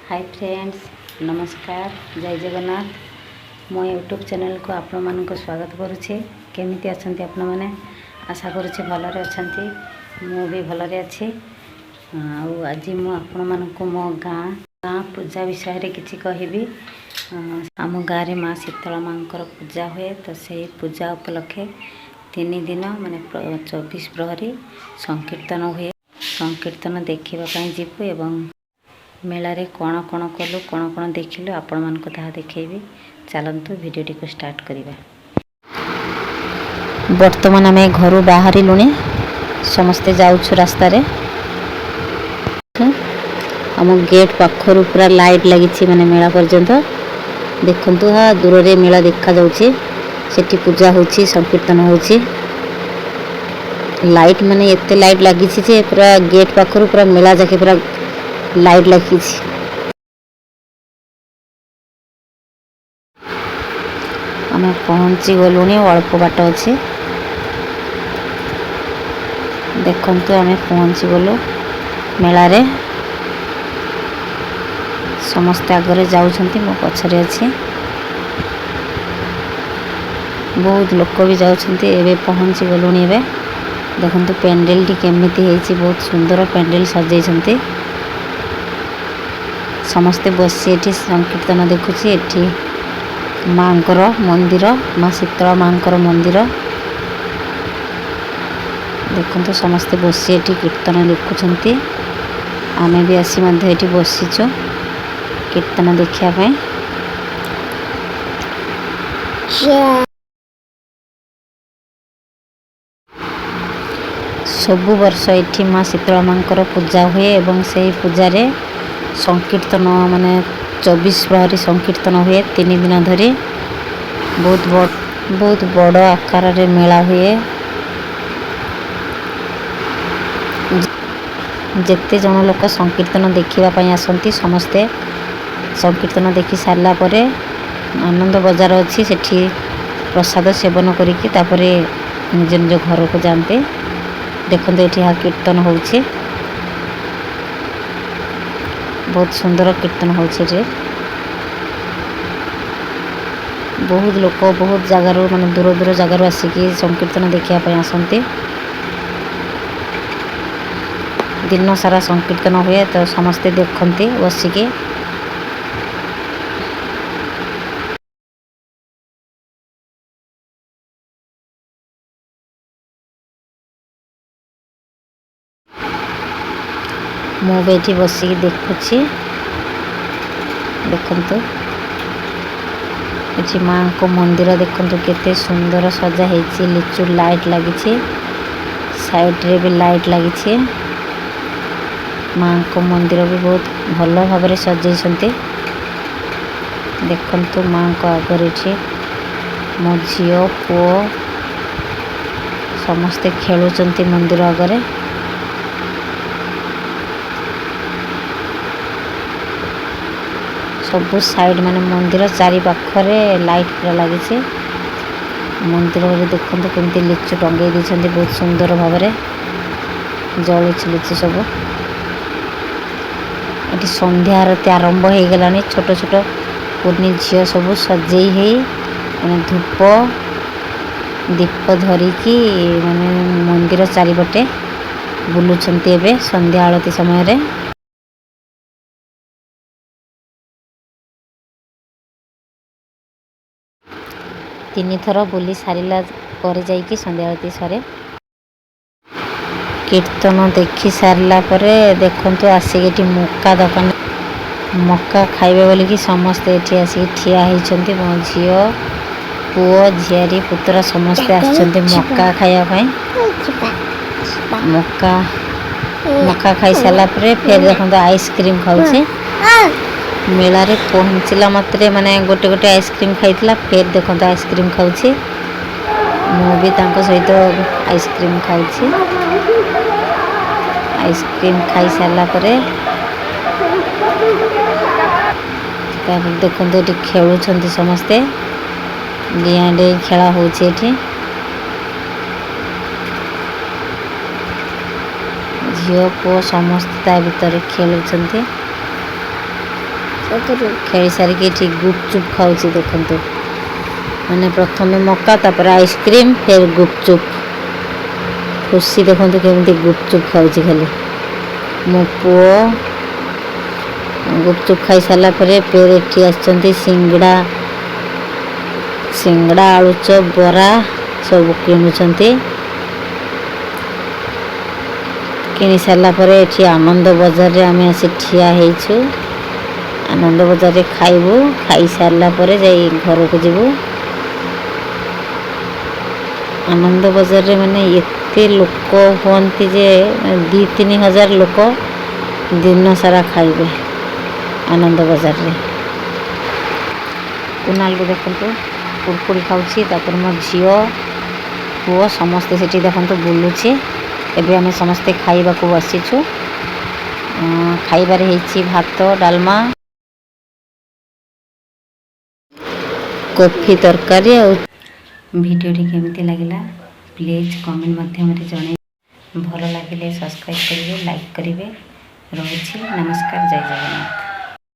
Hi friends, नमस्कार, जय जगन्नाथ। मो यूट्यूब चैनल को आपण मानक स्वागत करुचे। केमिति अछंती आपण माने? आशा करुचे भलरे अछंती। मो भी भलरे अछि। आज मु आपण मानक मो गाँ पूजा विषय रे किछि कहिबी। आम गाँ रे माँ शीतला माँकर पूजा हुए, तो से पूजा उपलक्षे 3 दिन माने 24 प्रहरी संकीर्तन हुए। संकीर्तन देखा जीवु एवं मेलारे कौन कौन कलु कौन कौन देखिलु आपण मान को ताहा देखैबी। चलंतु वीडियोटी को स्टार्ट करिबा। वर्तमान आम घर बाहरी लुणी समस्ते जाऊछु रास्ता रे। आम गेट पाखरु पूरा लाइट लगी माने मेला पर्यंत देखंतु। हा दूर रे मेला देखा जाउची, सेठी पूजा होची, संकीर्तन होची। लाइट माने एते लाइट लगी जे पूरा गेट पाखरु पूरा मेला जाके पूरा लाइट लगी। आम पहुँची गलुणी, अल्प बाट अच्छे। देखंतु आम पहुँची गलु मेला रे। समस्ते आगरे जाउछंती, मो पछरे अछि। बहुत लोक भी जाउछंती। एबे पहुँची गलुणी। एबे देखंतु पेंडल टी केमिति हेछि, बहुत सुंदर पेंडल सजेइछंती। समस्ते बसी एठी संकीर्तन देखुची। एठी माँकर मंदिर, माँ शीतला माँकर मंदिर देखंतु। समस्ते बसी एठी कीर्तन देखुछंती। आमे भी आसी मध्ये एठी बसीचो कीर्तन देखिया पय। सबु वर्ष एठी माँ शीतला माँकर पूजा हुए एवं से पूजा रे संकीर्तन माने 24 प्रहरी संकीर्तन हुए 3 दिन धरी। बहुत बड़ आकार रे मेला हुए। जेते जन लोक संकीर्तन देखिबा पय आसंती, समस्ते संकीर्तन देखि सारला परे आनंद बजार अछि, सेठी प्रसाद सेवन करिकि तापरे निज निज घर को जानते। देखंतु एठी हा कीर्तन होउछि, बहुत सुंदर कीर्तन होउछि रे। बहुत लोक बहुत जगार माने दूर दूर जगार आसिकी संकीर्तन देखिया पय आसंती। दिन सारा संकीर्तन हुए, तो समस्ते देखंती बसिकी। मु बेठी बसिकी देखुची। देखंतु एठी माँ को मंदिर देखंतु केते सुंदर सजा हेछि। लिचु लाइट लागिछि, साइड रे भी लाइट लागिछि। माँ को मंदिर भी बहुत भलो भाबरे सजेइछंती। देखंतु माँ को आगरे एठी मो झियो पुओ समस्ते खेलुचंती मंदिर आगरे। सबु साइड माने मंदिर चारि पाखरे लाइट पूरा लागिछि। मंदिर रे देखंतु केमति लिचु टंगेई दिछंती, बहुत सुंदर भाबरे जळुछि लिचु सब। एठी संध्या आरती आरंभ हे गेलानी। छोट छोट कुनी झियो सब सजेई हे माने धूप दीप धरिकी माने मंदिर चारि बटे बुलुछंती। एबे संध्या आरती समय रे 3 थर बुली सारिला पर जाइकी संध्या आरती सरे। कीर्तन देखि सारला परे देखंतु आसिकी मक्का दुकान मक्का खाइबे बोली कि समस्ते एठी आसिकी ठिया हेइछंती। मो झियो पुओ झियारी पुत्र समस्ते आछंती मक्का खाइया पय। मक्का खाई सारला परे फेर देखंतु आइसक्रीम खाउछे। मेला रे पहुँचला मात्रे माने गोटे गोटे आइसक्रीम खाइथिला, फेर देखंतु आइसक्रीम खाउछे। मु भी तांको सहित आइसक्रीम खाउछी। आइसक्रीम खाई सारला परे तापर देखंतु एठी खेलुछंती समस्ते। डिया डे खेला होउछे एठी। झियो पुओ समस्त ता भीतर खेलुछंती। खेल सारिकी ठीक गुपचुप खाऊँ देखु मैंने प्रथम मक्का तापर आइसक्रीम फिर गुपचुप खुशी देखु केमी गुपचुप खाऊँ खाली मो पुओ गुपचुप खाई सारा फिर एठी आछंती सिंगड़ा सिंगड़ा आलुचप बरा सब किणुचंती किनी सारा पर एठी आनंद बजार रे आमे आसी ठिया हेइछु आनंद बजार रे खाइबू खाई सारा पर जाई घर को जीवू आनंद बजार रे माने एते लोक होंती जे 2-3 हजार लोक दिन सारा खाइबे आनंद बजार रे कुनाल को देखंतु कुरकुरी खाऊँ तापर मो झील पुओ समस्ते सेठी देखंतु बुलुचे एबे आमे समस्ते खाइबा को बसिछु खाइबार हेछि भात डालमा कॉफी तरकारी वीडियोटी केमती लगिला प्लीज कमेंट माध्यम जन भल लगे सब्सक्राइब करेंगे लाइक करेंगे रही नमस्कार जय जगन्नाथ।